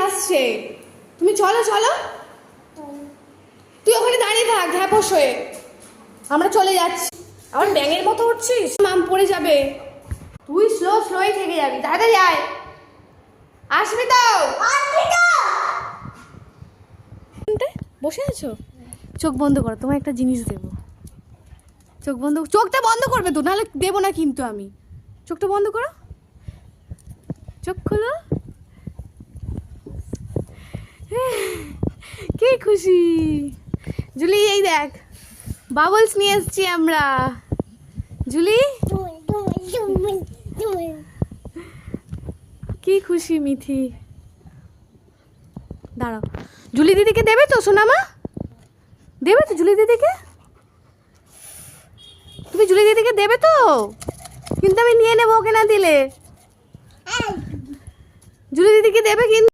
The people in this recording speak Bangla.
আসছে। তুমি চলো চলো, তুই ওখানে দাঁড়িয়ে থাক ঢ্যাপস হয়ে, আমরা চলে যাচ্ছি। আমার ব্যাঙের মতো উঠছিস, মাম পড়ে যাবে। তুই স্লোই থেকে যাবি, তাড়াতাড়ি আয়। আসবি তো? বসে আছো? চোখ বন্ধ করো, তোমায় একটা জিনিস দেবো। চোখ বন্ধ, চোখটা বন্ধ করবে তো, নাহলে দেবো না কিন্তু আমি। চোখটা বন্ধ করো, চোখ খোলো। কি খুশি জুলি, এই দেখ বাবলস নিয়ে এসছি আমরা। জুলি কি খুশি মিথি। দাঁড়াও, জুলি দিদিকে দেবে তো সোনামা? দেবে তো জুলি দিদিকে? তুমি জুলি দিদিকে দেবে তো? কিন্তু আমি নিয়ে নেবো ওকে না দিলে। জুলি দিদিকে দেবে কিন্তু।